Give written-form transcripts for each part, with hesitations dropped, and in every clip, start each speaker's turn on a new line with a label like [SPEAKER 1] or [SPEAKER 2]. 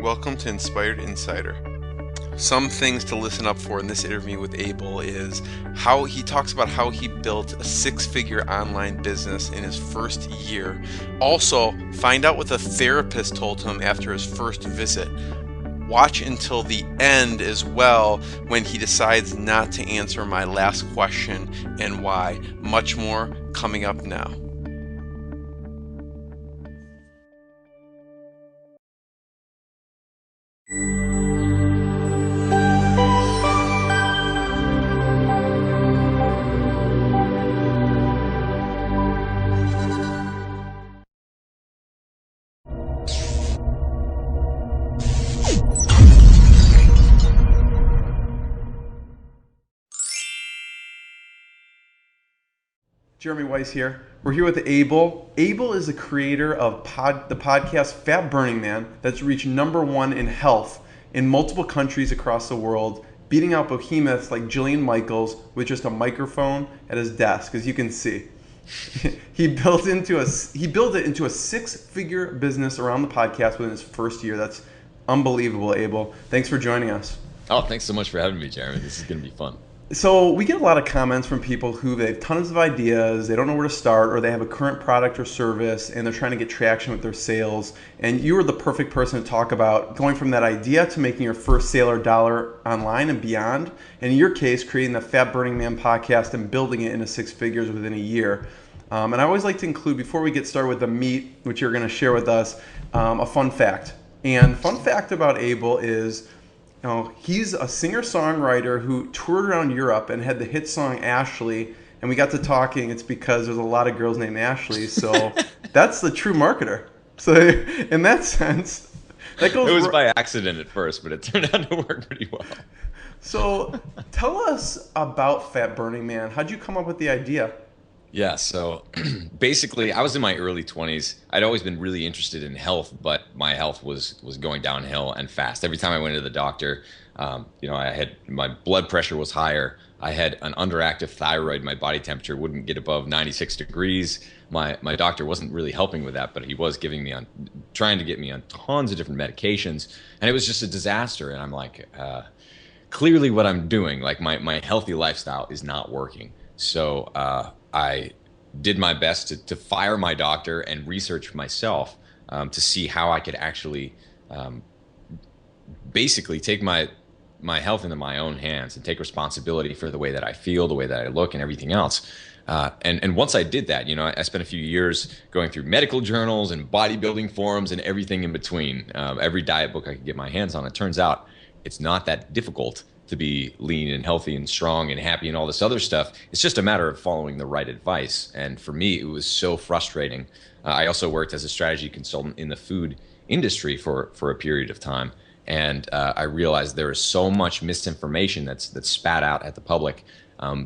[SPEAKER 1] Welcome to Inspired Insider. Some things to listen up for in this interview with Abel is how he talks about how he built a six-figure online business in his first year. Also, find out what the therapist told him after his first visit. Watch until the end as well when he decides not to answer my last question and why. Much more coming up now. Jeremy Weiss here. We're here with Abel. Abel is the creator of the podcast Fat Burning Man that's reached #1 in health in multiple countries across the world, beating out behemoths like Jillian Michaels with just a microphone at his desk, as you can see. He built it into a six-figure business around the podcast within his first year. That's unbelievable, Abel. Thanks for joining us.
[SPEAKER 2] Oh, thanks so much for having me, Jeremy. This is going to be fun.
[SPEAKER 1] So we get a lot of comments from people who they have tons of ideas, they don't know where to start, or they have a current product or service and they're trying to get traction with their sales. And you are the perfect person to talk about going from that idea to making your first sale or dollar online and beyond. And in your case, creating the Fat Burning Man podcast and building it into six figures within a year. And I always like to include, before we get started with the meat, which you're going to share with us, a fun fact. And fun fact about Abel is, he's a singer-songwriter who toured around Europe and had the hit song Ashley, and we got to talking. It's because there's a lot of girls named Ashley, so that's the true marketer. So in that sense, that goes.
[SPEAKER 2] It was by accident at first, but it turned out to work pretty well.
[SPEAKER 1] So tell us about Fat Burning Man. How'd you come up with the idea?
[SPEAKER 2] Yeah, so basically I was in my early 20s. I'd always been really interested in health, but my health was going downhill and fast. Every time I went to the doctor, I had my blood pressure was higher. I had an underactive thyroid. My body temperature wouldn't get above 96 degrees. My doctor wasn't really helping with that, but he was trying to get me on tons of different medications, and it was just a disaster. And I'm like, clearly what I'm doing, like my healthy lifestyle is not working. So I did my best to fire my doctor and research myself to see how I could actually basically take my health into my own hands and take responsibility for the way that I feel, the way that I look, and everything else. And once I did that, I spent a few years going through medical journals and bodybuilding forums and everything in between. Every diet book I could get my hands on. It turns out it's not that difficult to be lean and healthy and strong and happy and all this other stuff. It's just a matter of following the right advice. And for me, it was so frustrating. I also worked as a strategy consultant in the food industry for a period of time. And I realized there is so much misinformation that's spat out at the public.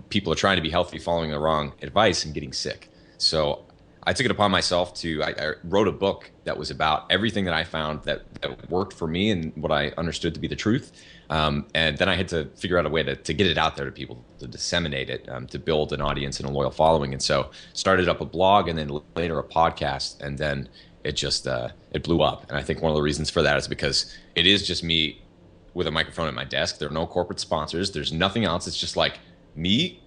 [SPEAKER 2] People are trying to be healthy, following the wrong advice and getting sick. So I took it upon myself I wrote a book that was about everything that I found that worked for me and what I understood to be the truth. And then I had to figure out a way to get it out there to people, to disseminate it, to build an audience and a loyal following. And so started up a blog and then later a podcast. And then it just, it blew up. And I think one of the reasons for that is because it is just me with a microphone at my desk. There are no corporate sponsors. There's nothing else. It's just like me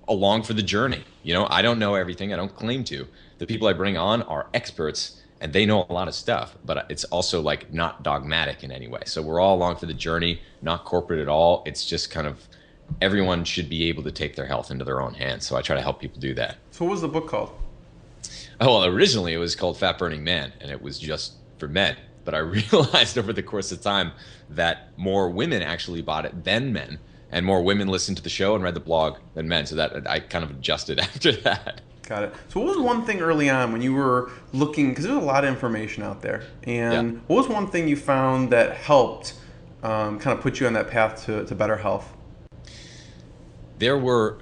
[SPEAKER 2] along for the journey. I don't know everything. I don't claim to. The people I bring on are experts and they know a lot of stuff, but it's also like not dogmatic in any way. So we're all along for the journey, not corporate at all. It's just kind of everyone should be able to take their health into their own hands. So I try to help people do that.
[SPEAKER 1] So what was the book called?
[SPEAKER 2] Oh, well, originally it was called Fat Burning Man, and it was just for men. But I realized over the course of time that more women actually bought it than men, and more women listened to the show and read the blog than men. So that I kind of adjusted after that.
[SPEAKER 1] Got it. So what was one thing early on when you were looking, because there's a lot of information out there, and yeah, what was one thing you found that helped kind of put you on that path to better health?
[SPEAKER 2] There were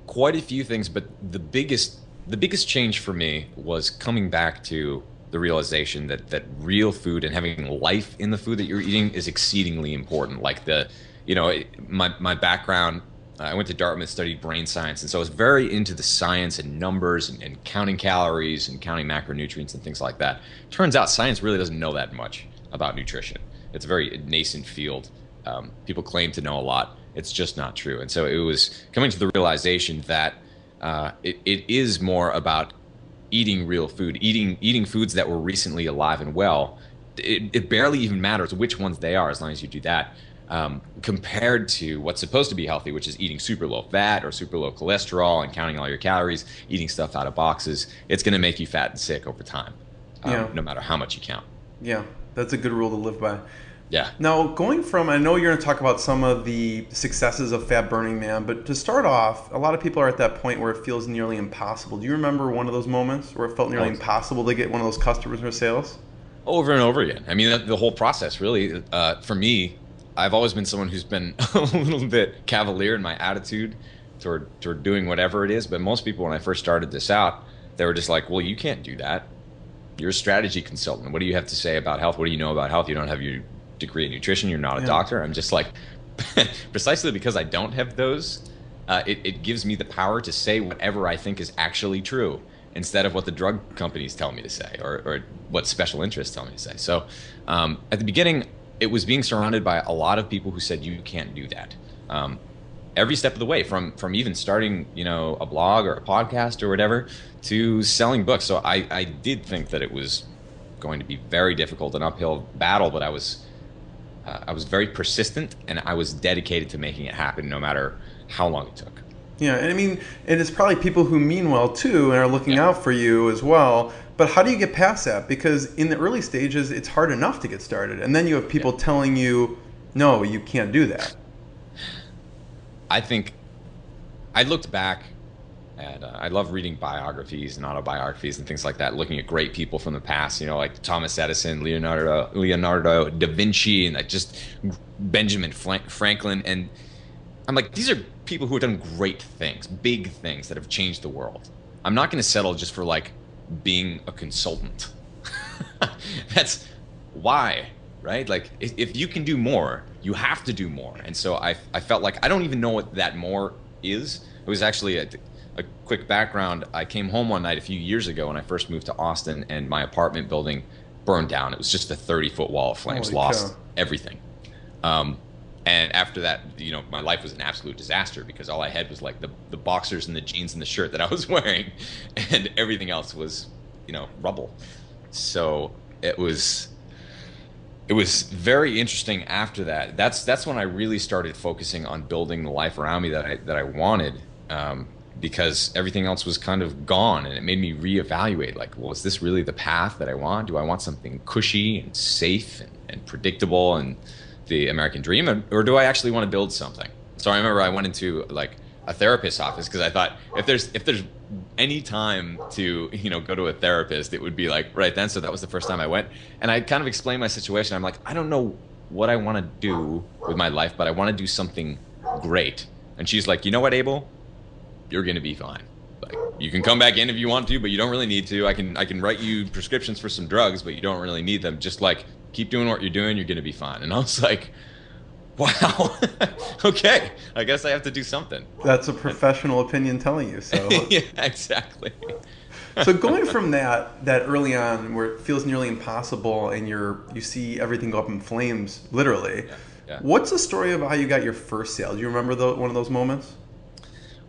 [SPEAKER 2] quite a few things, but the biggest change for me was coming back to the realization that real food and having life in the food that you're eating is exceedingly important. Like my background, I went to Dartmouth, studied brain science, and so I was very into the science and numbers and counting calories and counting macronutrients and things like that. Turns out science really doesn't know that much about nutrition. it's a very nascent field. People claim to know a lot. It's just not true. And so it was coming to the realization that it is more about eating real food, eating foods that were recently alive and well. It barely even matters which ones they are as long as you do that. Compared to what's supposed to be healthy, which is eating super low fat or super low cholesterol and counting all your calories, eating stuff out of boxes. It's going to make you fat and sick over time, no matter how much you count.
[SPEAKER 1] Yeah, that's a good rule to live by.
[SPEAKER 2] Yeah.
[SPEAKER 1] Now, going from, I know you're going to talk about some of the successes of Fat Burning Man, but to start off, a lot of people are at that point where it feels nearly impossible. Do you remember one of those moments where it felt nearly impossible to get one of those customers or sales?
[SPEAKER 2] Over and over again. I mean, the whole process, really, for me, I've always been someone who's been a little bit cavalier in my attitude toward doing whatever it is. But most people, when I first started this out, they were just like, well, you can't do that. You're a strategy consultant. What do you have to say about health? What do you know about health? You don't have your degree in nutrition. You're not a doctor. I'm just like, precisely because I don't have those, it gives me the power to say whatever I think is actually true instead of what the drug companies tell me to say or what special interests tell me to say. So at the beginning, it was being surrounded by a lot of people who said you can't do that. Every step of the way, from even starting, a blog or a podcast or whatever, to selling books. So I did think that it was going to be very difficult, an uphill battle, but I was very persistent and I was dedicated to making it happen, no matter how long it took.
[SPEAKER 1] Yeah, and I mean, and it's probably people who mean well too and are looking out for you as well. But how do you get past that? Because in the early stages, it's hard enough to get started. And then you have people telling you, no, you can't do that.
[SPEAKER 2] I think I looked back at, I love reading biographies and autobiographies and things like that, looking at great people from the past, like Thomas Edison, Leonardo da Vinci, and just Benjamin Franklin. And I'm like, these are people who have done great things, big things that have changed the world. I'm not going to settle just for being a consultant. That's why, right? Like if you can do more, you have to do more. And so I felt like I don't even know what that more is. It was actually a quick background. I came home one night a few years ago when I first moved to Austin, and my apartment building burned down. It was just a 30-foot wall of flames.
[SPEAKER 1] Holy
[SPEAKER 2] lost
[SPEAKER 1] cow.
[SPEAKER 2] Everything. And after that, my life was an absolute disaster because all I had was the boxers and the jeans and the shirt that I was wearing, and everything else was, rubble. So it was very interesting after that. That's when I really started focusing on building the life around me that I wanted, because everything else was kind of gone, and it made me reevaluate. Well, is this really the path that I want? Do I want something cushy and safe and predictable and the American dream, or do I actually want to build something? So I remember I went into a therapist's office because I thought if there's any time to go to a therapist, it would be right then. So that was the first time I went, and I kind of explained my situation. I'm like, I don't know what I want to do with my life, but I want to do something great. And she's like, you know what, Abel, you're gonna be fine. You can come back in if you want to, but you don't really need to. I can write you prescriptions for some drugs, but you don't really need them. Just keep doing what you're doing, you're gonna be fine. And I was like, wow, okay, I guess I have to do something.
[SPEAKER 1] That's a professional opinion telling you so.
[SPEAKER 2] Yeah, exactly.
[SPEAKER 1] So going from that early on where it feels nearly impossible and you see everything go up in flames, literally, what's the story about how you got your first sale? Do you remember one of those moments?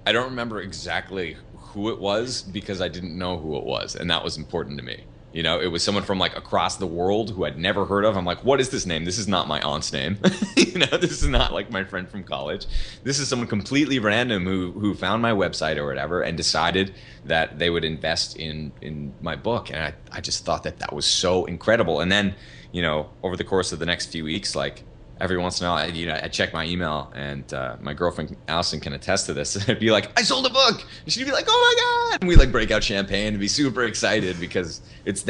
[SPEAKER 2] I don't remember exactly who it was because I didn't know who it was, and that was important to me. It was someone from across the world who I'd never heard of. I'm like, what is this name? This is not my aunt's name. This is not my friend from college. This is someone completely random who found my website or whatever and decided that they would invest in my book. And I just thought that was so incredible. And then, over the course of the next few weeks, every once in a while, I check my email, and my girlfriend Allison can attest to this. I'd be like, I sold a book, and she'd be like, oh my god, and we break out champagne and be super excited because it's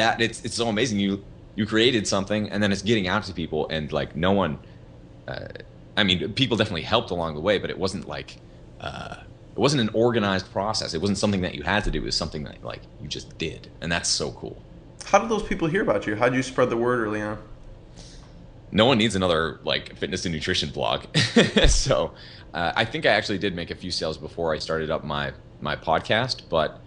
[SPEAKER 2] so amazing. You created something, and then it's getting out to people, and no one. I mean, people definitely helped along the way, but it wasn't it wasn't an organized process. It wasn't something that you had to do. It was something that you just did, and that's so cool.
[SPEAKER 1] How did those people hear about you? How did you spread the word early on?
[SPEAKER 2] No one needs another fitness and nutrition blog. So I think I actually did make a few sales before I started up my podcast, but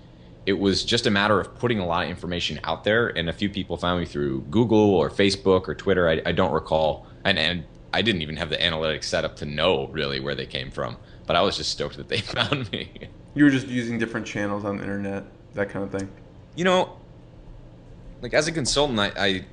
[SPEAKER 2] it was just a matter of putting a lot of information out there, and a few people found me through Google or Facebook or Twitter. I don't recall, and I didn't even have the analytics set up to know really where they came from. But I was just stoked that they found me.
[SPEAKER 1] You were just using different channels on the internet, that kind of thing.
[SPEAKER 2] You know, like as a consultant, I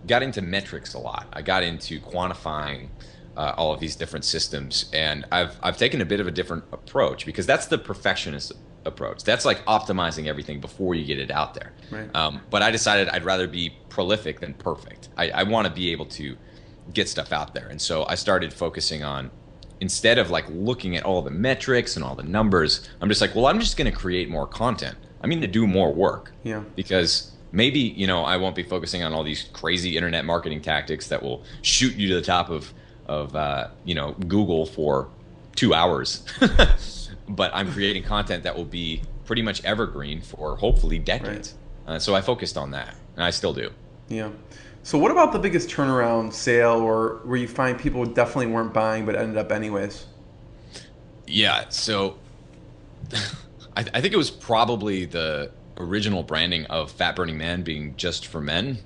[SPEAKER 2] got into metrics a lot. I got into quantifying all of these different systems, and I've taken a bit of a different approach because that's the perfectionist approach. That's like optimizing everything before you get it out there.
[SPEAKER 1] Right.
[SPEAKER 2] But I decided I'd rather be prolific than perfect. I want to be able to get stuff out there, and so I started focusing on, instead of like looking at all the metrics and all the numbers, I'm just like, well, I'm just going to create more content. I'm going to do more work.
[SPEAKER 1] Yeah.
[SPEAKER 2] Because maybe, you know, I won't be focusing on all these crazy internet marketing tactics that will shoot you to the top of you know, Google for 2 hours. But I'm creating content that will be pretty much evergreen for hopefully decades.
[SPEAKER 1] Right.
[SPEAKER 2] So I focused on that, and I still do.
[SPEAKER 1] Yeah. So what about the biggest turnaround sale, or where you find people definitely weren't buying but ended up anyways?
[SPEAKER 2] Yeah, so I think it was probably the original branding of Fat Burning Man being just for men,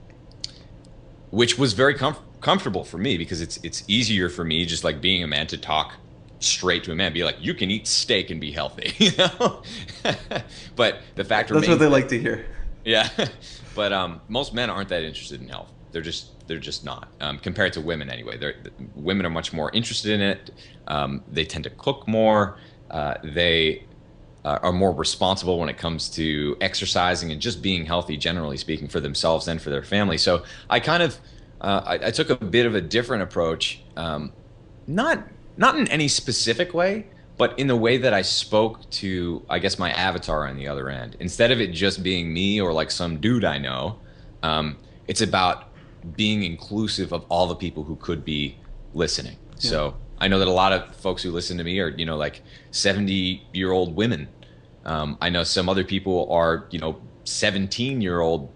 [SPEAKER 2] which was very comfortable for me because it's easier for me, just like being a man, to talk straight to a man, be like, you can eat steak and be healthy, you know. But the fact remains,
[SPEAKER 1] that's what they like to hear.
[SPEAKER 2] Yeah. But most men aren't that interested in health. They're just not, compared to women anyway. Women are much more interested in it. They tend to cook more. They are more responsible when it comes to exercising and just being healthy, generally speaking, for themselves and for their family. So I kind of I took a bit of a different approach, not in any specific way, but in the way that I spoke to, I guess, my avatar on the other end. Instead of it just being me or like some dude I know, it's about being inclusive of all the people who could be listening. Yeah. So I know that a lot of folks who listen to me are, you know, like 70-year-old women. I know some other people are, you know, 17-year-old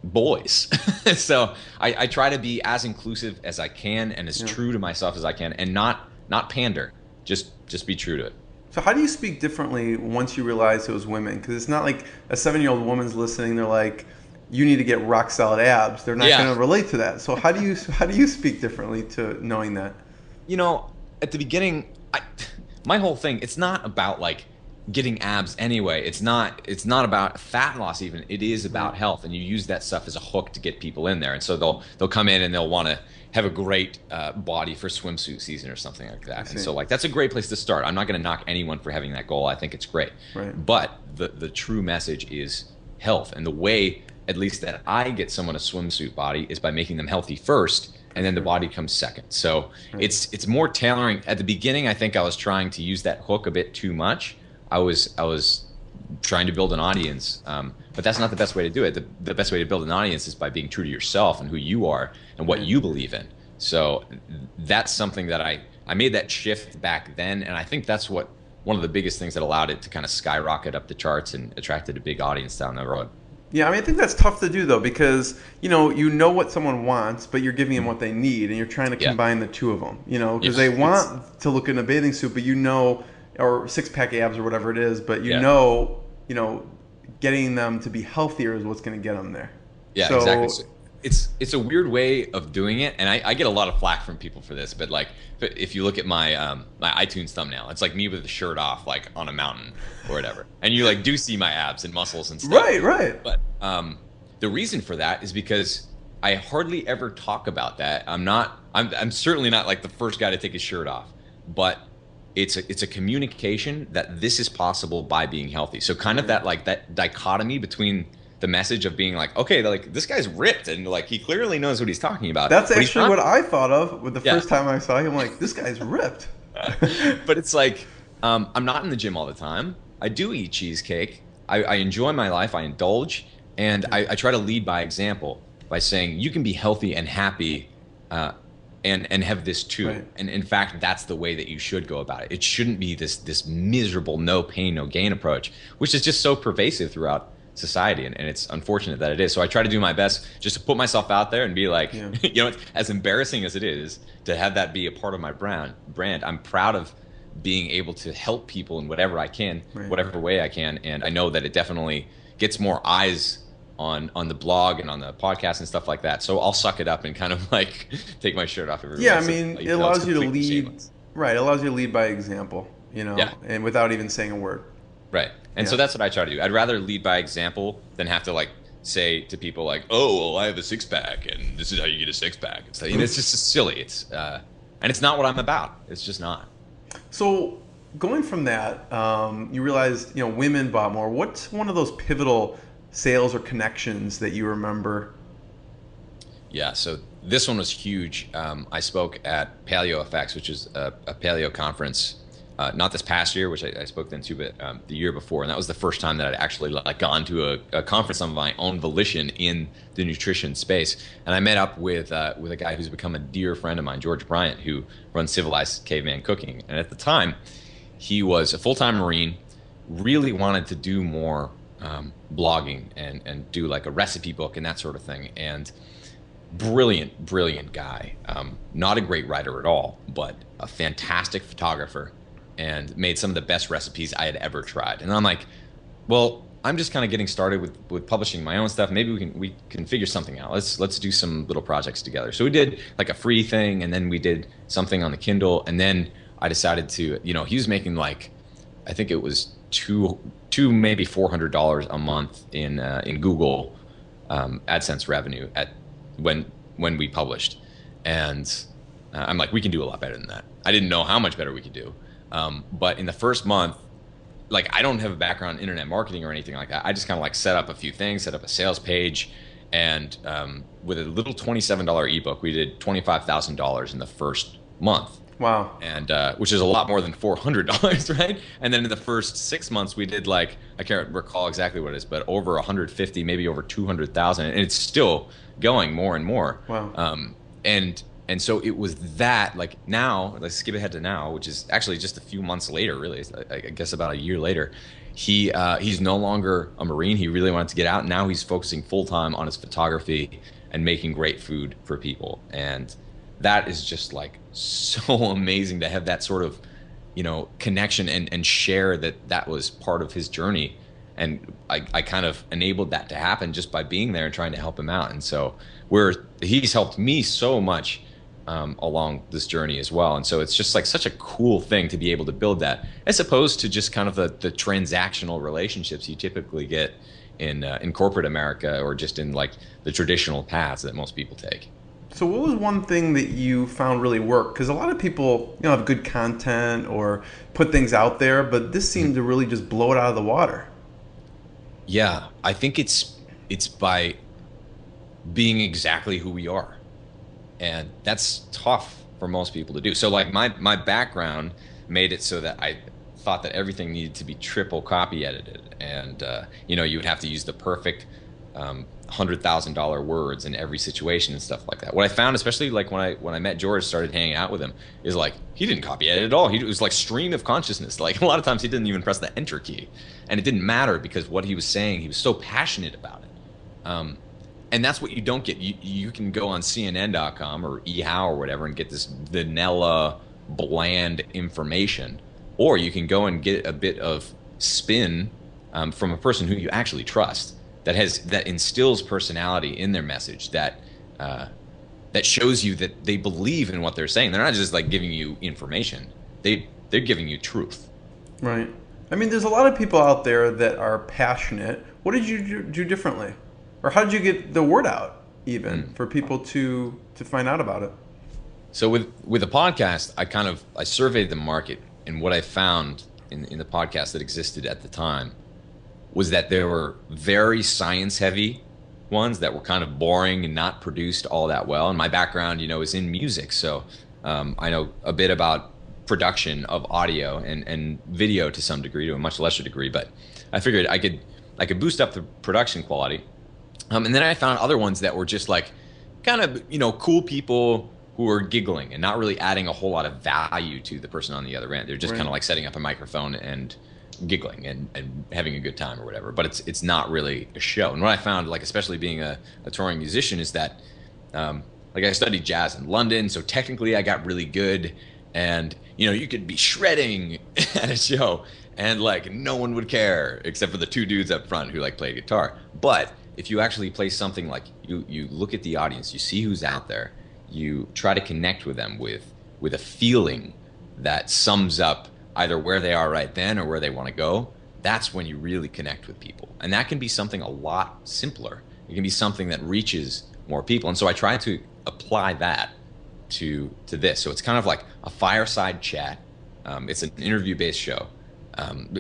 [SPEAKER 2] boys. So I try to be as inclusive as I can and as true to myself as I can, and not pander. Just be true to it.
[SPEAKER 1] So how do you speak differently once you realize it was women? Because it's not like a 7-year-old woman's listening. They're like, you need to get rock solid abs. They're not going to relate to that. So how do you speak differently to knowing that?
[SPEAKER 2] You know, at the beginning, my whole thing, it's not about like getting abs anyway. It's not about fat loss even. It is about health, and you use that stuff as a hook to get people in there. And so they'll come in and they'll want to have a great body for swimsuit season or something like that. And so like that's a great place to start. I'm not going to knock anyone for having that goal. I think it's great.
[SPEAKER 1] Right.
[SPEAKER 2] But the true message is health, and the way, at least that I get someone a swimsuit body, is by making them healthy first, and then the body comes second. So it's more tailoring. At the beginning, I think I was trying to use that hook a bit too much. I was trying to build an audience, but that's not the best way to do it. The best way to build an audience is by being true to yourself and who you are and what you believe in. So that's something that I made that shift back then, and I think that's one of the biggest things that allowed it to kind of skyrocket up the charts and attracted a big audience down the road.
[SPEAKER 1] Yeah, I mean, I think that's tough to do though, because you know what someone wants, but you're giving them what they need, and you're trying to combine the two of them. You know, because they want to look in a bathing suit, but or six-pack abs or whatever it is, but you know, getting them to be healthier is what's going to get them there.
[SPEAKER 2] Yeah, so, exactly. So it's a weird way of doing it, and I get a lot of flack from people for this. But like, if you look at my my iTunes thumbnail, it's like me with the shirt off, like on a mountain or whatever, and you like do see my abs and muscles and stuff.
[SPEAKER 1] Right.
[SPEAKER 2] But the reason for that is because I hardly ever talk about that. I'm certainly not like the first guy to take his shirt off, but it's a communication that this is possible by being healthy. So kind of that dichotomy between the message of being like, okay, like this guy's ripped and like he clearly knows what he's talking about.
[SPEAKER 1] That's actually what I thought of with the first time I saw him. Like, this guy's ripped.
[SPEAKER 2] But it's like, I'm not in the gym all the time. I do eat cheesecake. I enjoy my life. I indulge, and I try to lead by example by saying you can be healthy and happy. And have this too. Right. And in fact, that's the way that you should go about it. It shouldn't be this miserable no pain, no gain approach, which is just so pervasive throughout society. And it's unfortunate that it is. So I try to do my best just to put myself out there and be like, you know, as embarrassing as it is to have that be a part of my brand, I'm proud of being able to help people in whatever I can,
[SPEAKER 1] Right.
[SPEAKER 2] whatever way I can. And I know that it definitely gets more eyes on the blog and on the podcast and stuff like that. So I'll suck it up and kind of like take my shirt off every
[SPEAKER 1] Yeah, I
[SPEAKER 2] once in a
[SPEAKER 1] mean,
[SPEAKER 2] while,
[SPEAKER 1] it
[SPEAKER 2] even though it's
[SPEAKER 1] allows you to
[SPEAKER 2] completely
[SPEAKER 1] lead,
[SPEAKER 2] shameless.
[SPEAKER 1] right? It allows you to lead by example,
[SPEAKER 2] Yeah.
[SPEAKER 1] and without even saying a word.
[SPEAKER 2] Right. And
[SPEAKER 1] Yeah.
[SPEAKER 2] so that's what I try to do. I'd rather lead by example than have to like say to people like, "Oh, well, I have a six pack, and this is how you get a six pack." It's just silly. And it's not what I'm about. It's just not.
[SPEAKER 1] So going from that, you realized, women bought more. What's one of those pivotal sales or connections that you remember?
[SPEAKER 2] Yeah. So this one was huge. I spoke at Paleo FX, which is a paleo conference. Not this past year, which I spoke then too, but the year before, and that was the first time that I'd actually like gone to a conference on my own volition in the nutrition space. And I met up with a guy who's become a dear friend of mine, George Bryant, who runs Civilized Caveman Cooking. And at the time, he was a full-time Marine, really wanted to do more blogging and do like a recipe book and that sort of thing. And brilliant guy. Not a great writer at all, but a fantastic photographer, and made some of the best recipes I had ever tried. And I'm like, well, I'm just kind of getting started with publishing my own stuff. Maybe we can figure something out. Let's do some little projects together. So we did like a free thing, and then we did something on the Kindle, and then I decided to, he was making like, I think it was two maybe $400 a month in Google AdSense revenue at when we published. And I'm like, we can do a lot better than that. I didn't know how much better we could do. But in the first month, like, I don't have a background in internet marketing or anything like that. I just kind of like set up a few things, set up a sales page, and with a little $27 ebook, we did $25,000 in the first month.
[SPEAKER 1] Wow.
[SPEAKER 2] And which is a lot more than $400, right? And then in the first 6 months, we did like, I can't recall exactly what it is, but over 150, maybe over 200,000, and it's still going more and more.
[SPEAKER 1] Wow.
[SPEAKER 2] And so it was that, like, now, let's skip ahead to now, which is actually just a few months later, really. I guess about a year later. He's no longer a Marine. He really wanted to get out. Now he's focusing full time on his photography and making great food for people. And that is just like so amazing to have that sort of, connection and share that was part of his journey. And I kind of enabled that to happen just by being there and trying to help him out. And so he's helped me so much along this journey as well. And so it's just like such a cool thing to be able to build that, as opposed to just kind of the transactional relationships you typically get in corporate America, or just in like the traditional paths that most people take.
[SPEAKER 1] So what was one thing that you found really worked? Because a lot of people, have good content or put things out there, but this seemed to really just blow it out of the water.
[SPEAKER 2] Yeah, I think it's by being exactly who we are. And that's tough for most people to do. So like my background made it so that I thought that everything needed to be triple copy edited. And, you would have to use the perfect $100,000 words in every situation and stuff like that. What I found, especially like when I met George, started hanging out with him, is like, he didn't copy edit at all. It was like stream of consciousness. Like a lot of times he didn't even press the enter key, and it didn't matter because what he was saying, he was so passionate about it. And that's what you don't get. You can go on CNN.com or eHow or whatever and get this vanilla, bland information, or you can go and get a bit of spin from a person who you actually trust, that instills personality in their message, that shows you that they believe in what they're saying. They're not just like giving you information; they're giving you truth.
[SPEAKER 1] Right. I mean, there's a lot of people out there that are passionate. What did you do differently? Or how did you get the word out, even, for people to find out about it?
[SPEAKER 2] So with the podcast, I surveyed the market, and what I found in the podcast that existed at the time was that there were very science heavy ones that were kind of boring and not produced all that well. And my background, is in music, so I know a bit about production of audio and video to some degree, to a much lesser degree. But I figured I could boost up the production quality. And then I found other ones that were just like kind of, cool people who were giggling and not really adding a whole lot of value to the person on the other end. They're just
[SPEAKER 1] Right.
[SPEAKER 2] kind of like setting up a microphone and giggling and having a good time or whatever. But it's not really a show. And what I found, like especially being a touring musician, is that like I studied jazz in London, so technically I got really good And you could be shredding at a show and like no one would care except for the two dudes up front who like played guitar. But if you actually play something like you look at the audience, you see who's out there, you try to connect with them with a feeling that sums up either where they are right then or where they want to go, that's when you really connect with people. And that can be something a lot simpler. It can be something that reaches more people. And so I try to apply that to this. So it's kind of like a fireside chat. It's an interview-based show,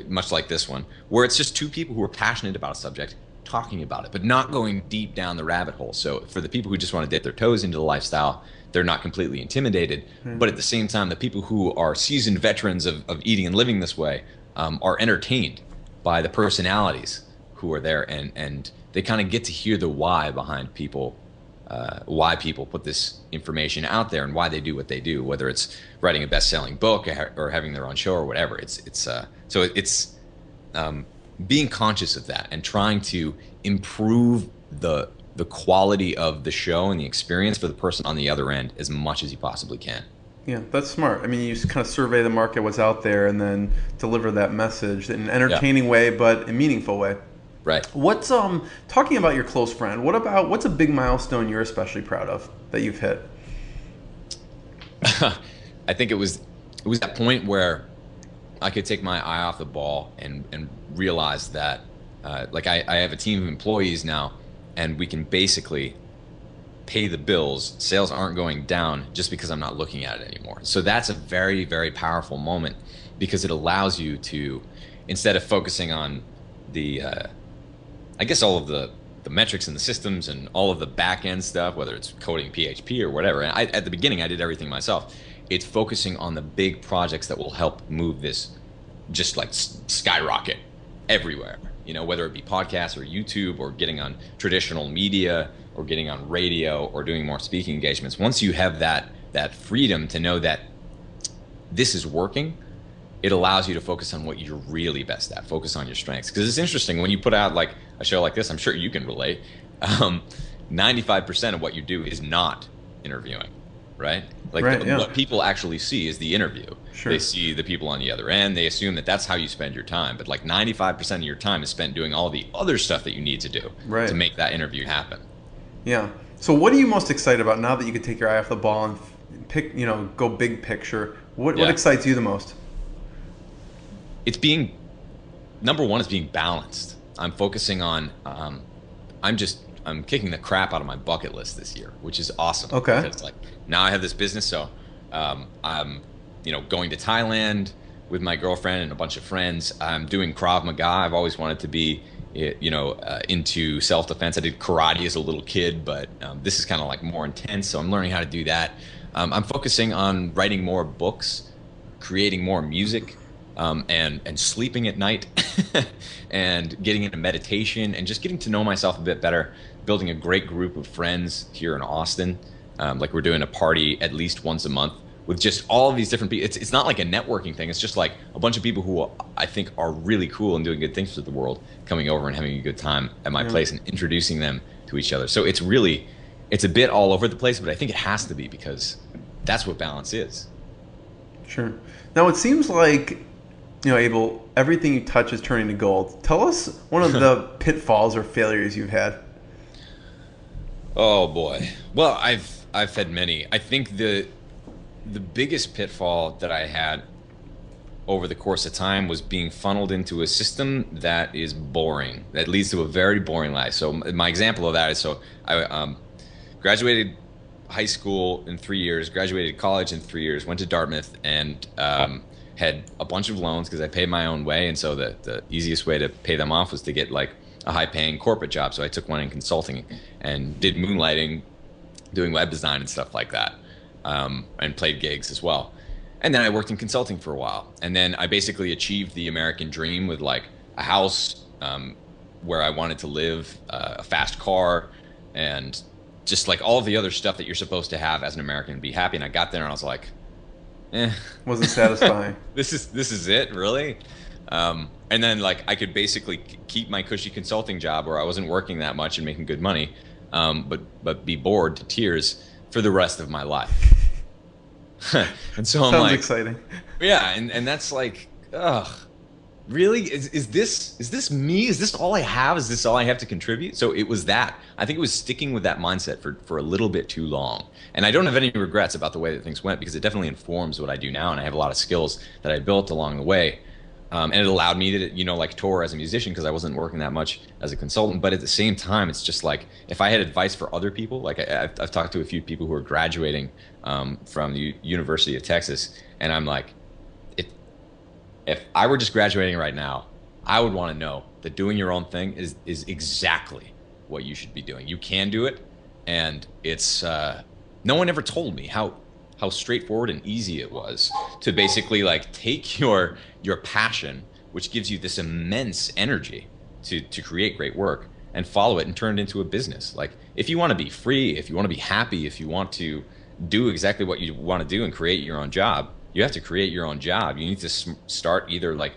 [SPEAKER 2] much like this one, where it's just two people who are passionate about a subject talking about it, but not going deep down the rabbit hole. So for the people who just want to dip their toes into the lifestyle, they're not completely intimidated. But at the same time, the people who are seasoned veterans of eating and living this way are entertained by the personalities who are there, and they kind of get to hear the why behind people, why people put this information out there and why they do what they do, whether it's writing a best-selling book or having their own show or whatever. It's being conscious of that and trying to improve the quality of the show and the experience for the person on the other end as much as you possibly can.
[SPEAKER 1] Yeah, that's smart. I mean, you just kind of survey the market, what's out there, and then deliver that message in an entertaining way, but a meaningful way.
[SPEAKER 2] Right.
[SPEAKER 1] What's talking about your close friend? What's a big milestone you're especially proud of that you've hit?
[SPEAKER 2] I think it was that point where I could take my eye off the ball and realize that like I have a team of employees now, and we can basically pay the bills. Sales aren't going down just because I'm not looking at it anymore. So that's a very, very powerful moment, because it allows you to, instead of focusing on the I guess all of the metrics and the systems and all of the back end stuff, whether it's coding PHP or whatever. And at the beginning, I did everything myself. It's focusing on the big projects that will help move this just like skyrocket everywhere. Whether it be podcasts or YouTube or getting on traditional media or getting on radio or doing more speaking engagements. Once you have that freedom to know that this is working, it allows you to focus on what you're really best at, focus on your strengths. Because it's interesting when you put out like a show like this, I'm sure you can relate. 95% of what you do is not interviewing, right? Like what people actually see is the interview.
[SPEAKER 1] Sure.
[SPEAKER 2] They see the people on the other end. They assume that that's how you spend your time. But like 95% of your time is spent doing all the other stuff that you need to do to make that interview happen.
[SPEAKER 1] Yeah. So what are you most excited about now that you can take your eye off the ball and pick, go big picture? What excites you the most?
[SPEAKER 2] It's number one is being balanced. I'm focusing on, I'm kicking the crap out of my bucket list this year, which is awesome.
[SPEAKER 1] Okay.
[SPEAKER 2] Because like now I have this business, so I'm, going to Thailand with my girlfriend and a bunch of friends. I'm doing Krav Maga. I've always wanted to be, into self-defense. I did karate as a little kid, but this is kind of like more intense, so I'm learning how to do that. I'm focusing on writing more books, creating more music, and sleeping at night and getting into meditation and just getting to know myself a bit better, building a great group of friends here in Austin. Like we're doing a party at least once a month with just all of these different people. It's not like a networking thing. It's just like a bunch of people who I think are really cool and doing good things for the world coming over and having a good time at my place and introducing them to each other. So it's a bit all over the place, but I think it has to be, because that's what balance is.
[SPEAKER 1] Sure. Now it seems like, Abel, everything you touch is turning to gold. Tell us one of the pitfalls or failures you've had.
[SPEAKER 2] Oh boy. Well, I've had many. I think the biggest pitfall that I had over the course of time was being funneled into a system that is boring, that leads to a very boring life. So my example of that is, I graduated high school in 3 years, graduated college in 3 years, went to Dartmouth, and had a bunch of loans because I paid my own way. And so the easiest way to pay them off was to get like a high-paying corporate job. So I took one in consulting and did moonlighting, doing web design and stuff like that, and played gigs as well. And then I worked in consulting for a while. And then I basically achieved the American dream with like a house where I wanted to live, a fast car, and just like all of the other stuff that you're supposed to have as an American to be happy. And I got there and I was like,
[SPEAKER 1] wasn't satisfying.
[SPEAKER 2] This is it, really? And then like I could basically keep my cushy consulting job where I wasn't working that much and making good money, but be bored to tears for the rest of my life. And so I'm
[SPEAKER 1] Sounds
[SPEAKER 2] like,
[SPEAKER 1] exciting.
[SPEAKER 2] yeah, and that's like, ugh, really? Is this me? Is this all I have? Is this all I have to contribute? So it was that. I think it was sticking with that mindset for a little bit too long. And I don't have any regrets about the way that things went because it definitely informs what I do now, and I have a lot of skills that I built along the way. And it allowed me to, like tour as a musician because I wasn't working that much as a consultant. But at the same time, it's just like if I had advice for other people, like I've talked to a few people who are graduating from the University of Texas, and I'm like, if if I were just graduating right now, I would want to know that doing your own thing is exactly what you should be doing. You can do it, and it's no one ever told me how straightforward and easy it was to basically like take your passion, which gives you this immense energy to create great work, and follow it and turn it into a business. Like if you want to be free, if you want to be happy, if you want to do exactly what you want to do and create your own job, you have to create your own job. You need to start either like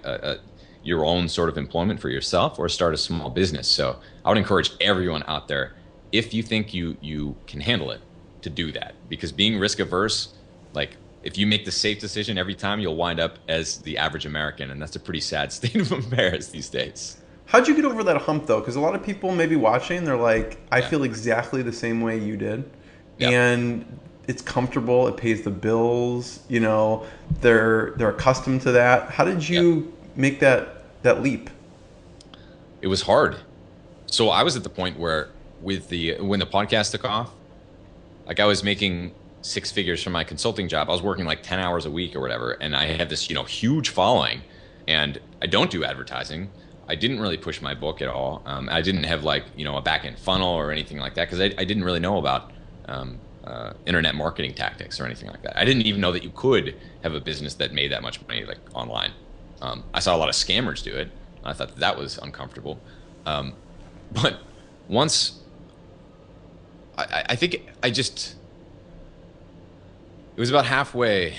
[SPEAKER 2] your own sort of employment for yourself or start a small business. So I would encourage everyone out there, if you think you can handle it, to do that, because being risk averse, like if you make the safe decision every time, you'll wind up as the average American, and that's a pretty sad state of affairs these days.
[SPEAKER 1] How'd you get over that hump though? Because a lot of people may be watching, they're like, I
[SPEAKER 2] Yeah.
[SPEAKER 1] feel exactly the same way you did.
[SPEAKER 2] Yep.
[SPEAKER 1] And it's comfortable, it pays the bills, they're accustomed to that. How did
[SPEAKER 2] Yep.
[SPEAKER 1] you make that leap?
[SPEAKER 2] It was hard. So I was at the point where when the podcast took off, like I was making six figures from my consulting job. I was working like 10 hours a week or whatever. And I had this, huge following, and I don't do advertising. I didn't really push my book at all. I didn't have like, a back end funnel or anything like that. Cause I didn't really know about, internet marketing tactics or anything like that. I didn't even know that you could have a business that made that much money like online. I saw a lot of scammers do it. I thought that was uncomfortable. But once I think it was about halfway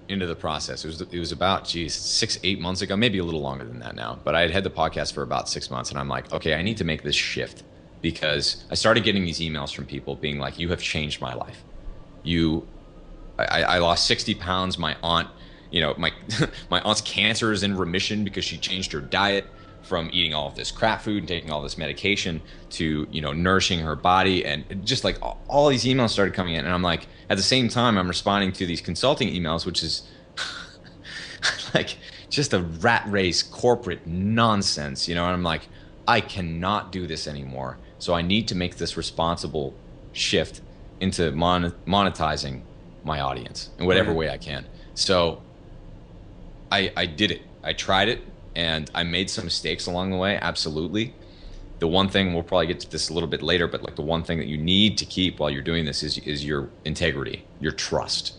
[SPEAKER 2] into the process. It was about, geez, 6, 8 months ago, maybe a little longer than that now. But I had the podcast for about 6 months, and I'm like, okay, I need to make this shift, because I started getting these emails from people being like, you have changed my life. I lost 60 pounds. My aunt, my my aunt's cancer is in remission because she changed her diet from eating all of this crap food and taking all this medication to, nourishing her body. And just like all these emails started coming in. And I'm like, at the same time, I'm responding to these consulting emails, which is like just a rat race corporate nonsense, and I'm like, I cannot do this anymore. So I need to make this responsible shift into monetizing my audience in whatever
[SPEAKER 1] Right.
[SPEAKER 2] way I can. So I did it. I tried it, and I made some mistakes along the way. Absolutely. The one thing, we'll probably get to this a little bit later, but like the one thing that you need to keep while you're doing this is your integrity, your trust.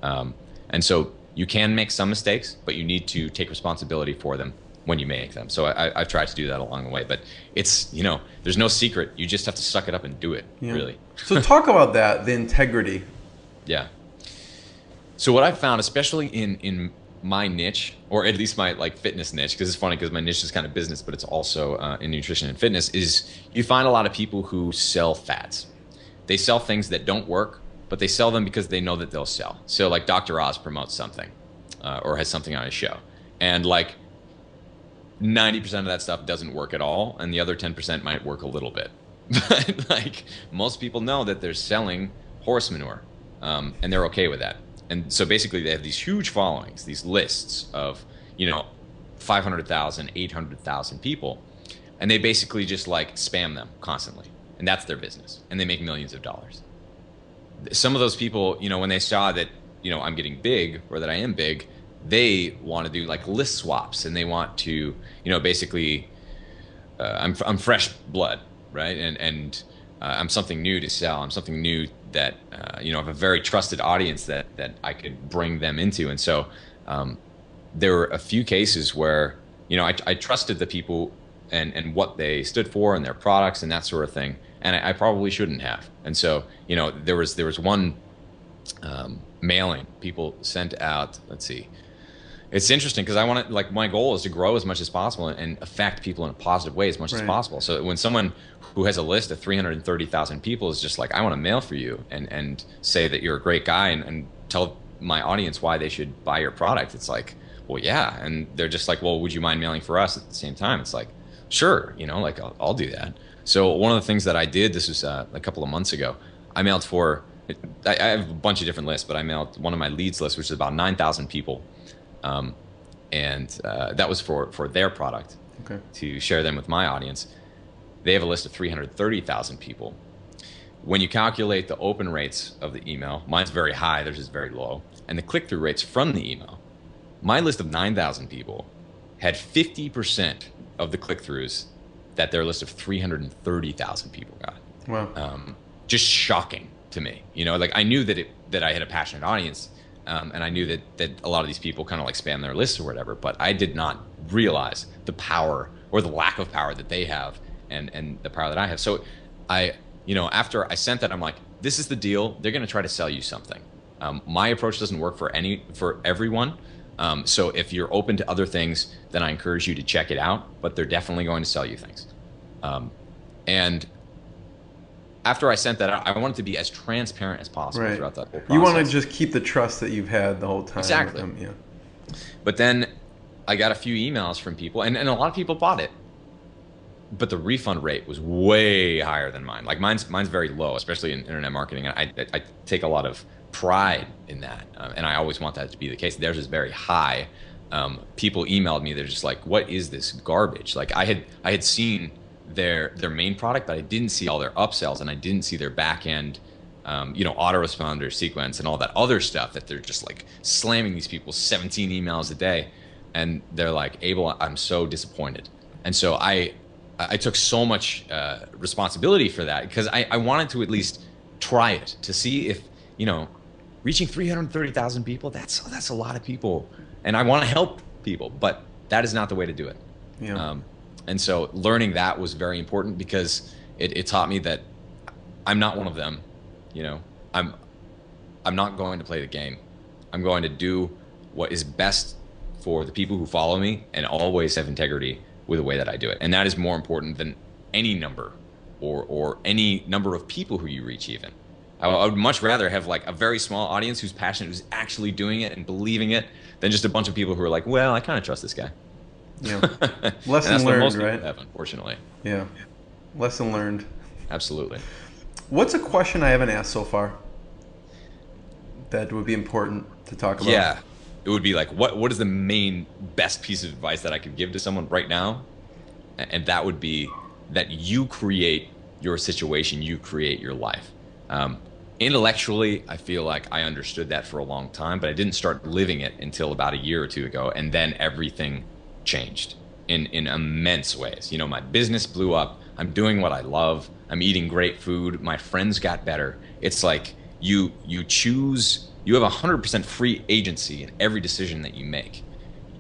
[SPEAKER 2] And so you can make some mistakes, but you need to take responsibility for them when you make them. So I've tried to do that along the way, but it's, there's no secret. You just have to suck it up and do it,
[SPEAKER 1] Yeah.
[SPEAKER 2] really.
[SPEAKER 1] So talk about that, the integrity.
[SPEAKER 2] Yeah. So what I've found, especially in my niche, or at least my like fitness niche, because it's funny because my niche is kind of business, but it's also in nutrition and fitness, is you find a lot of people who sell fads. They sell things that don't work, but they sell them because they know that they'll sell. So like Dr. Oz promotes something or has something on his show. And like 90% of that stuff doesn't work at all. And the other 10% might work a little bit. But like most people know that they're selling horse manure, and they're okay with that. And so basically they have these huge followings, these lists of, 500,000, 800,000 people. And they basically just like spam them constantly. And that's their business. And they make millions of dollars. Some of those people, when they saw that, I'm getting big, or that I am big, they want to do like list swaps, and they want to, basically, I'm fresh blood, right? And I'm something new to sell. I'm something new that, I have a very trusted audience that I could bring them into. And so there were a few cases where, I trusted the people and what they stood for and their products and that sort of thing. And I probably shouldn't have. And so, there was one mailing people sent out, let's see, It's interesting because I want to, like, my goal is to grow as much as possible and affect people in a positive way as much as
[SPEAKER 1] Right.
[SPEAKER 2] possible. So when someone who has a list of 330,000 people is just like, I want to mail for you and say that you're a great guy and tell my audience why they should buy your product, it's like, well, yeah. And they're just like, well, would you mind mailing for us at the same time? It's like, sure, like I'll do that. So one of the things that I did, this was a couple of months ago, I mailed for, I have a bunch of different lists, but I mailed one of my leads lists, which is about 9,000 people. That was for their product,
[SPEAKER 1] Okay.
[SPEAKER 2] to share them with my audience. They have a list of 330,000 people. When you calculate the open rates of the email, mine's very high, theirs is very low, and the click-through rates from the email, my list of 9,000 people had 50% of the click-throughs that their list of 330,000 people got.
[SPEAKER 1] Wow.
[SPEAKER 2] Just shocking to me. Like, I knew that I had a passionate audience, and I knew that a lot of these people kind of like spam their lists or whatever, but I did not realize the power or the lack of power that they have and the power that I have. So after I sent that, I'm like, this is the deal. They're going to try to sell you something. My approach doesn't work for everyone. So if you're open to other things, then I encourage you to check it out, but they're definitely going to sell you things. And after I sent that out, I wanted to be as transparent as possible
[SPEAKER 1] Right.
[SPEAKER 2] throughout that whole process.
[SPEAKER 1] You want to just keep the trust that you've had the whole time.
[SPEAKER 2] Exactly.
[SPEAKER 1] With them. Yeah.
[SPEAKER 2] But then I got a few emails from people, and a lot of people bought it, but the refund rate was way higher than mine. Like, mine's very low, especially in internet marketing. And I take a lot of pride in that, and I always want that to be the case. Theirs is very high. People emailed me. They're just like, "What is this garbage?" Like, I had seen their main product, but I didn't see all their upsells, and I didn't see their back end, autoresponder sequence and all that other stuff that they're just like slamming these people 17 emails a day. And they're like, "Abel, I'm so disappointed." And so I took so much responsibility for that, because I wanted to at least try it to see if, reaching 330,000 people, that's a lot of people. And I want to help people, but that is not the way to do it.
[SPEAKER 1] Yeah.
[SPEAKER 2] And so learning that was very important, because it taught me that I'm not one of them. I'm not going to play the game. I'm going to do what is best for the people who follow me, and always have integrity with the way that I do it. And that is more important than any number or any number of people who you reach even. I would much rather have like a very small audience who's passionate, who's actually doing it and believing it, than just a bunch of people who are like, well, I kind of trust this guy.
[SPEAKER 1] Yeah.
[SPEAKER 2] And
[SPEAKER 1] Lesson
[SPEAKER 2] that's what
[SPEAKER 1] learned,
[SPEAKER 2] most people
[SPEAKER 1] right?
[SPEAKER 2] have, unfortunately.
[SPEAKER 1] Yeah. Lesson learned.
[SPEAKER 2] Absolutely.
[SPEAKER 1] What's a question I haven't asked so far that would be important to talk about?
[SPEAKER 2] Yeah. It would be like, what is the main best piece of advice that I could give to someone right now? And that would be that you create your situation, you create your life. Intellectually, I feel like I understood that for a long time, but I didn't start living it until about a year or two ago. And then everything changed in immense ways. My business blew up. I'm doing what I love. I'm eating great food. My friends got better. It's like you choose. You have 100% free agency in every decision that you make,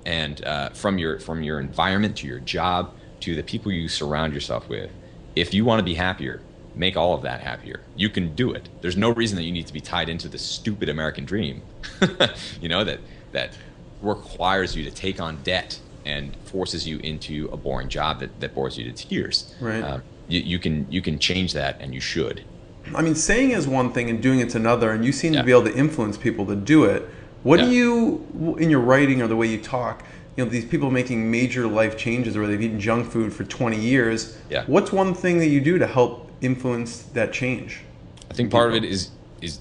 [SPEAKER 2] and from your environment to your job to the people you surround yourself with. If you want to be happier, make all of that happier. You can do it. There's no reason that you need to be tied into the stupid American dream, that requires you to take on debt and forces you into a boring job that bores you to tears.
[SPEAKER 1] Right.
[SPEAKER 2] You can change that, and you should.
[SPEAKER 1] I mean, saying is one thing and doing it's another, and you seem
[SPEAKER 2] Yeah.
[SPEAKER 1] to be able to influence people to do it. What
[SPEAKER 2] Yeah.
[SPEAKER 1] do you, in your writing or the way you talk, these people making major life changes where they've eaten junk food for 20 years,
[SPEAKER 2] Yeah.
[SPEAKER 1] what's one thing that you do to help influence that change?
[SPEAKER 2] I think part of it is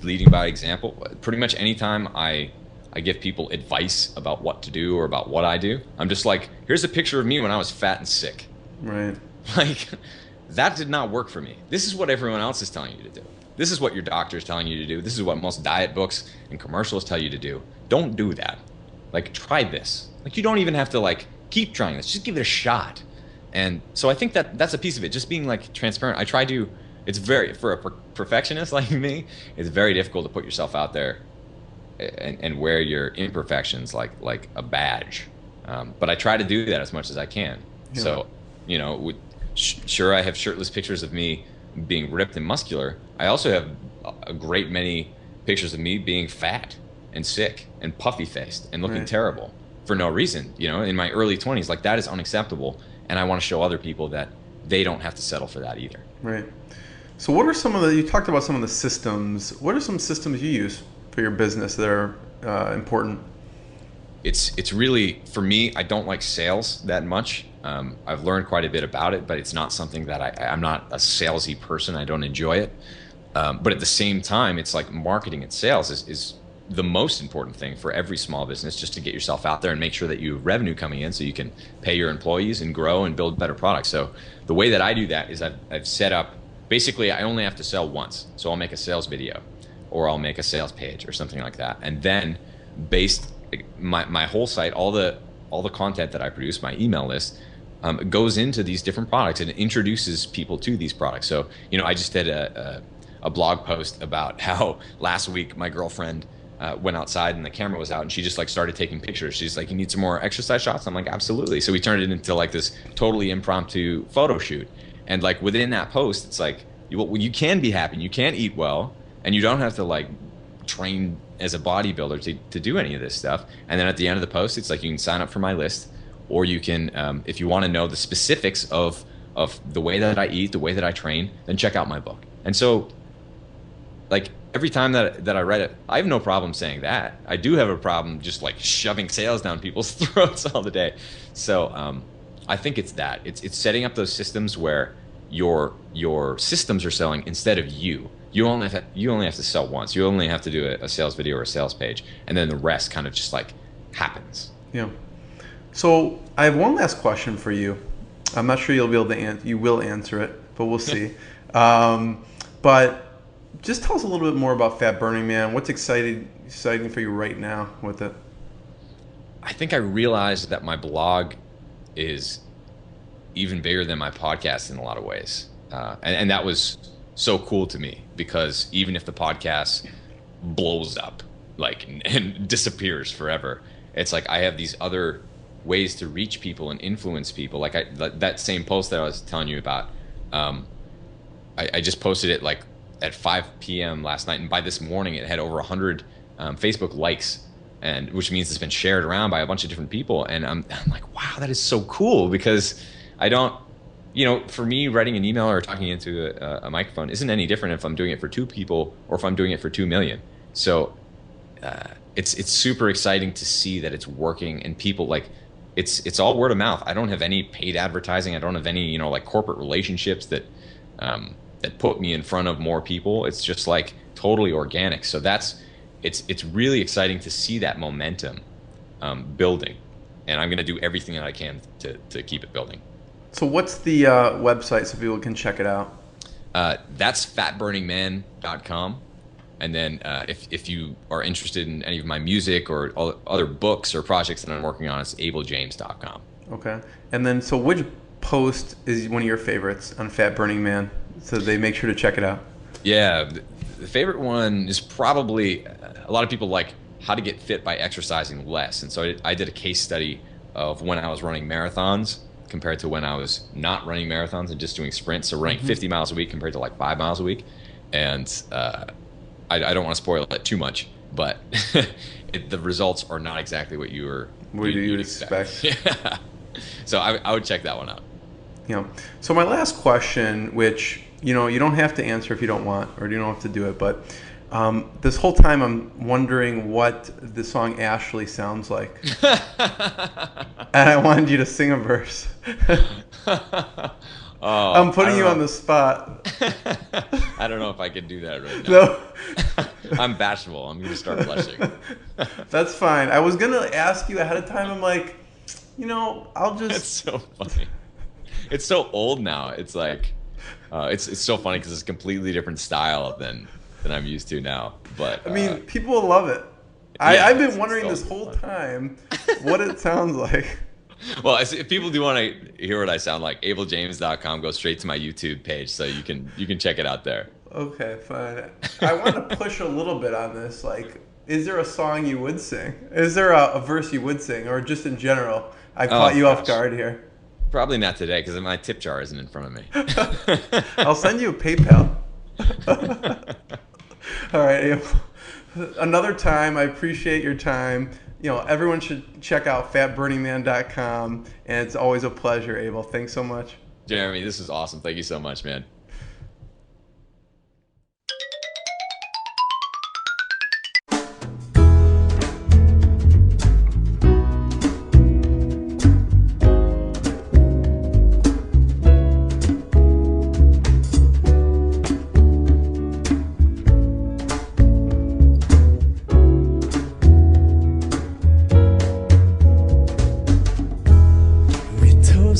[SPEAKER 2] leading by example. Pretty much anytime I give people advice about what to do or about what I do, I'm just like, here's a picture of me when I was fat and sick.
[SPEAKER 1] Right.
[SPEAKER 2] Like, that did not work for me. This is what everyone else is telling you to do. This is what your doctor is telling you to do. This is what most diet books and commercials tell you to do. Don't do that. Like, try this. Like, you don't even have to like keep trying this. Just give it a shot. And so I think that's a piece of it. Just being like transparent. I try to. It's very, for a perfectionist like me, it's very difficult to put yourself out there and wear your imperfections like a badge. But I try to do that as much as I can.
[SPEAKER 1] Yeah.
[SPEAKER 2] So, sure, I have shirtless pictures of me being ripped and muscular. I also have a great many pictures of me being fat and sick and puffy faced and looking
[SPEAKER 1] Right.
[SPEAKER 2] terrible for no reason, in my early 20s. Like, that is unacceptable. And I want to show other people that they don't have to settle for that either.
[SPEAKER 1] Right. So what are you talked about some of the systems. What are some systems you use for your business that are important?
[SPEAKER 2] It's really, for me, I don't like sales that much. I've learned quite a bit about it, but it's not something that I'm not a salesy person. I don't enjoy it. But at the same time, it's like marketing and sales is the most important thing for every small business, just to get yourself out there and make sure that you have revenue coming in so you can pay your employees and grow and build better products. So the way that I do that is I've set up, basically I only have to sell once. So I'll make a sales video, or I'll make a sales page or something like that. And then my whole site, all the content that I produce, my email list, goes into these different products and it introduces people to these products. So, I just did a blog post about how last week my girlfriend went outside and the camera was out, and she just like started taking pictures. She's like, "You need some more exercise shots?" I'm like, "Absolutely." So we turned it into like this totally impromptu photo shoot. And like within that post, it's like, you can be happy, you can eat well, and you don't have to like train as a bodybuilder to do any of this stuff. And then at the end of the post, it's like, you can sign up for my list, or you can, if you want to know the specifics of the way that I eat, the way that I train, then check out my book. And so, like, every time that I read it, I have no problem saying that. I do have a problem just like shoving sales down people's throats all the day. So I think it's that. It's setting up those systems where your systems are selling instead of you. You only have to sell once. You only have to do a sales video or a sales page, and then the rest kind of just like happens.
[SPEAKER 1] Yeah. So I have one last question for you. I'm not sure you'll be able to you will answer it, but we'll see. But just tell us a little bit more about Fat Burning Man. What's exciting for you right now with it?
[SPEAKER 2] I think I realized that my blog is even bigger than my podcast in a lot of ways. And that was so cool to me, because even if the podcast blows up and disappears forever, it's like I have these other ways to reach people and influence people. Like that same post that I was telling you about, I just posted it like at 5 p.m. last night, and by this morning it had over 100 Facebook likes, and which means it's been shared around by a bunch of different people. And I'm like, wow, that is so cool, because I don't, for me, writing an email or talking into a microphone isn't any different if I'm doing it for 2 people or if I'm doing it for 2 million. So it's super exciting to see that it's working, and people like, it's all word of mouth. I don't have any paid advertising. I don't have any, like corporate relationships that put me in front of more people. It's just like totally organic. So it's really exciting to see that momentum building, and I'm going to do everything that I can to keep it building.
[SPEAKER 1] So what's the website so people can check it out?
[SPEAKER 2] That's fatburningman.com. And then if you are interested in any of my music or other books or projects that I'm working on, it's abeljames.com.
[SPEAKER 1] Okay. And then, so which post is one of your favorites on Fat Burning Man, so they make sure to check it out?
[SPEAKER 2] Yeah. The favorite one is probably, a lot of people like how to get fit by exercising less. And so I did a case study of when I was running marathons compared to when I was not running marathons and just doing sprints. So running 50 miles a week compared to like 5 miles a week. And I don't want to spoil it too much, but the results are not exactly what you'd expect. Yeah. So I would check that one out.
[SPEAKER 1] Yeah. So my last question, which you don't have to answer if you don't want, or you don't have to do it, but this whole time I'm wondering what the song Ashley sounds like. And I wanted you to sing a verse.
[SPEAKER 2] Oh,
[SPEAKER 1] I'm putting you on the spot.
[SPEAKER 2] I don't know if I can do that right now.
[SPEAKER 1] No.
[SPEAKER 2] I'm bashful. I'm going to start blushing.
[SPEAKER 1] That's fine. I was going to ask you ahead of time. I'm like, I'll just...
[SPEAKER 2] It's so funny. It's so old now. It's like, it's so funny because it's a completely different style than I'm used to now. But
[SPEAKER 1] I mean, people will love it.
[SPEAKER 2] Yeah,
[SPEAKER 1] I've been wondering this whole time what it sounds like.
[SPEAKER 2] Well, if people do want to hear what I sound like, abeljames.com, go straight to my YouTube page, so you can check it out there.
[SPEAKER 1] Okay, fine. I want to push a little bit on this. Like, is there a song you would sing? Is there a verse you would sing, or just in general? I caught you off guard here.
[SPEAKER 2] Probably not today, because my tip jar isn't in front of me.
[SPEAKER 1] I'll send you a PayPal. All right, Abel. Another time. I appreciate your time. Everyone should check out fatburningman.com, and it's always a pleasure, Abel. Thanks so much.
[SPEAKER 2] Jeremy, this is awesome. Thank you so much, man.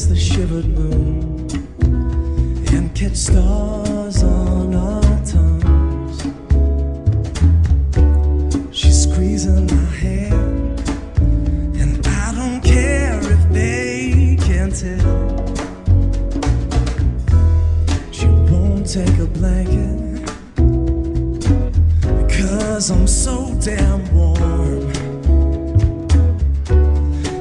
[SPEAKER 3] The shivered moon and catch stars on our tongues. She's squeezing my hand, and I don't care if they can tell. She won't take a blanket because I'm so damn warm.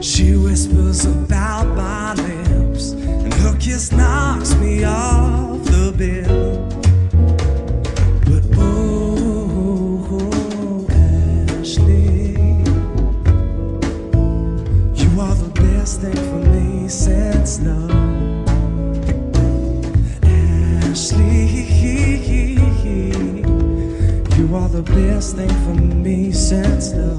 [SPEAKER 3] She whispers about my lips, and her kiss knocks me off the bed. But oh, Ashley, you are the best thing for me since love. Ashley, you are the best thing for me since love.